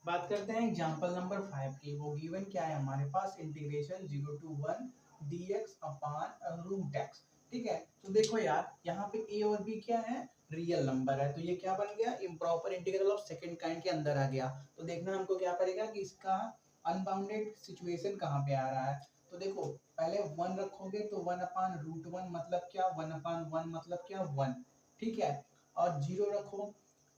बात करते हैं एग्जांपल नंबर 5 की। वो गिवन क्या है हमारे पास, integration 0 to 1 dx upon root x. ठीक है, तो देखो यार यहाँ पे a और b क्या है, रियल नंबर है, तो ये क्या बन गया, improper integral of second kind के अंदर आ गया। तो देखना हमको क्या पड़ेगा कि इसका अनबाउंडेड सिचुएशन कहाँ पे आ रहा है। तो देखो पहले 1 रखोगे तो 1 अपान रूट 1 मतलब क्या, 1 अपान 1 मतलब क्या 1। ठीक है, और 0 रखो,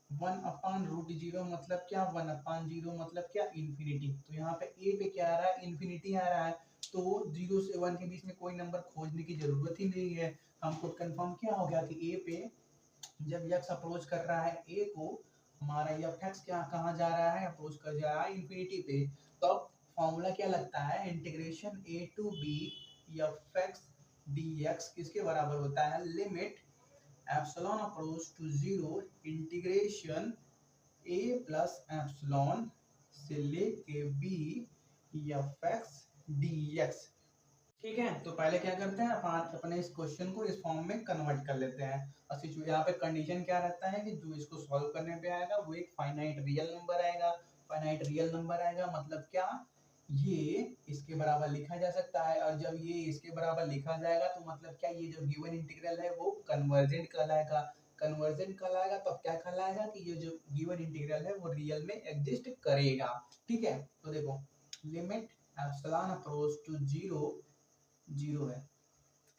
1 अपान रूट 0 मतलब क्या, 1 अपान 0 मतलब क्या, इन्फिनिटी। तो यहाँ पे ए पे क्या आ रहा है, इन्फिनिटी आ रहा है। तो 0 से 1 के बीच में कोई नंबर खोजने की जरूरत ही नहीं है। हमको कंफर्म क्या हो गया कि ए पे जब यक्स अप्रोच कर रहा है ए को, हमारा यफ एक्स क्या कहाँ जा रहा है, अप्रोच कर जा रहा है इन्फिनिटी पे। तो अब फॉर्मूला क्या लगता है, integration a to b f x d x किसके बराबर होता है, limit epsilon approach to zero integration a plus epsilon से लेके b f x d x. ठीक है, तो पहले क्या करते हैं, अपन अपने इस क्वेश्चन को इस फॉर्म में कन्वर्ट कर लेते हैं। और यहाँ पे कंडीशन क्या रहता है कि जो इसको सॉल्व करने पे आएगा वो एक फाइनाइट रियल नंबर आएगा। फाइनाइट रियल नंबर आएगा मतलब क्या, ये इसके बराबर लिखा जा सकता है। और जब ये इसके बराबर लिखा जाएगा तो मतलब क्या, ये जो गिवन इंटीग्रल है वो कन्वर्जेंट कहलाएगा। कन्वर्जेंट कहलाएगा तो क्या कहलाएगा कि ये जो गिवन इंटीग्रल है वो रियल में एग्जिस्ट करेगा। ठीक है, तो देखो limit epsilon approach to zero है,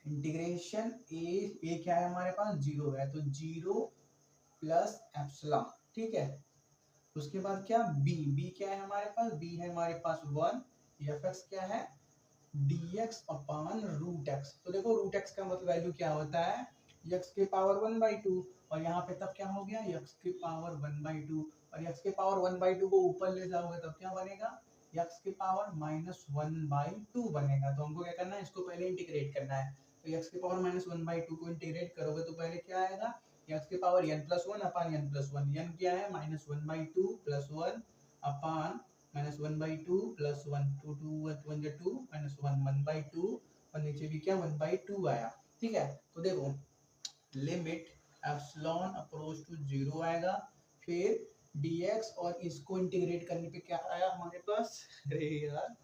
इंटीग्रेशन ए क्या है हमारे पास, जीरो है, तो जीरो प्लस एप्सिलॉन। ठीक है, उसके बाद क्या, बी क्या है हमारे पास, बी है हमारे पास 1, एफ एक्स क्या है, dx अपॉन रूट एक्स। तो देखो रूट एक्स का मतलब वैल्यू क्या होता है, x के पावर 1/2। और यहाँ पे तब क्या हो गया, x के पावर 1/2। और x के पावर 1/2 को ऊपर ले जाओगे तब क्या बनेगा, x के पावर -1/2 बनेगा। तो हमको क्या करना है, इसको पहले इंटीग्रेट करना है। तो x के पावर -1/2 को इंटीग्रेट करोगे तो पहले क्या आएगा, x के पावर n+1 अपान n+1। n क्या है, -1/2 + 1 अपान -1/2 + 1, 2 2 1 2 -1 1/2, और नीचे भी क्या 1/2 आया। ठीक है, तो देखो limit epsilon approach to zero आएगा, फिर dx, और इसको इंटीग्रेट करने पे क्या आया हमारे पास, अरे यार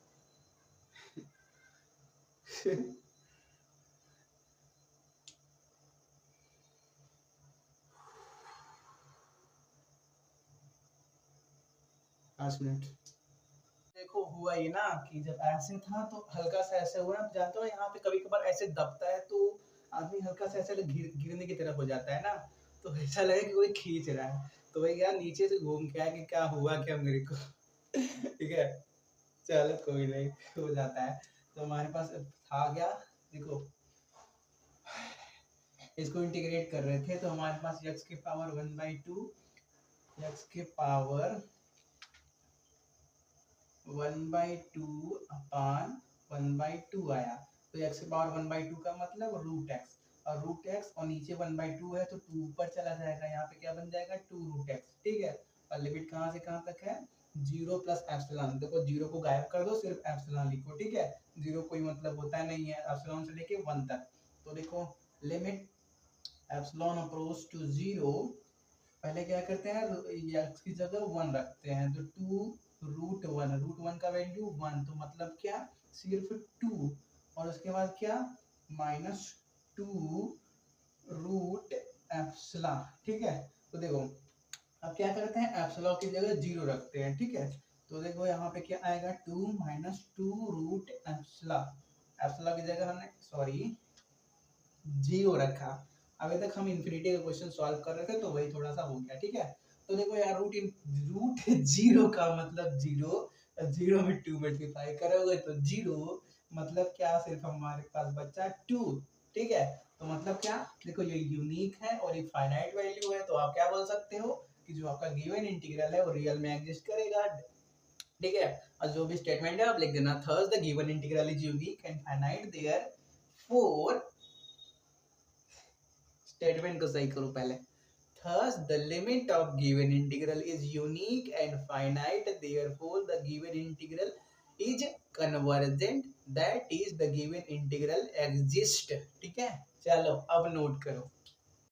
5 मिनट। देखो हुआ ये ना कि जब ऐसे था तो हल्का सा ऐसे हुआ ना, जानते हो यहाँ पे कभी कभार ऐसे दबता है तो आदमी हल्का सा ऐसे गिरने की तरफ हो जाता है ना, तो ऐसा लगे कि कोई खींच रहा है। तो भाई यार नीचे से घूम के आया कि क्या हुआ क्या मेरे को। ठीक है, चलो कोई नहीं, हो जाता है। तो हमारे पास आ गया, देखो इसको इंटीग्रेट कर रहे थे तो हमारे पास x के पावर 1/2, x के पावर 1/2 अपान 1/2 आया। तो x के पावर 1/2 का मतलब रूट एक्स, और रूट एक्स और नीचे 1/2 है तो 2 ऊपर चला जाएगा, यहाँ पे क्या बन जाएगा 2 रूट एक्स। ठीक है, और लिमिट कहाँ से कहाँ तक है, 0 प्लस एप्सिलॉन। देखो 0 को गायब कर दो, सिर्फ एप्सिलॉन लिखो। ठीक है, 0 कोई मतलब होता नहीं है, एप्सिलॉन से लेके 1 तक। तो देखो लिमिट एप्सिलॉन अप्रोच टू 0, पहले क्या करते हैं, x की जगह 1 रखते हैं, तो 2 रूट वन का वैल्यू 1, तो मतलब क्या, सिर्फ 2। और उसके बाद क्या, -2 रूट एप्सिलॉन। ठीक है, तो देखो अब क्या करते हैं, एप्सिलॉन की जगह 0 रखते हैं। ठीक है, तो देखो यहाँ पे क्या आएगा, 2 - 2 रूट एप्सिलॉन। एप्सिलॉन की जगह हमने सॉरी 0 रखा। अभी तक हम इन्फिनिटी का क्वेश्चन सॉल्व कर रहे थे तो वही थोड़ा सा हो गया। ठीक है, तो देखो यार रूट जीरो का मतलब जीरो, जीरो में 2 मल्टीप्लाई करोगे तो जीरो, मतलब क्या, सिर्फ हमारे पास बचा 2। ठीक है, तो मतलब क्या, देखो ये यूनिक है और एक फाइनाइट वैल्यू है, तो आप क्या बोल सकते हो कि जो आपका गिवन इंटीग्रल है वो रियल में एग्जिस्ट करेगा। ठीक है, और जो भी स्टेटमेंट है आप लिख देना, thus the given integral is unique and finite therefore. Statement को सही करो पहले। Thus, the limit of given integral is unique and finite. Therefore, the given integral is convergent. That is, the given integral exists. ठीक है, चलो अब note करो।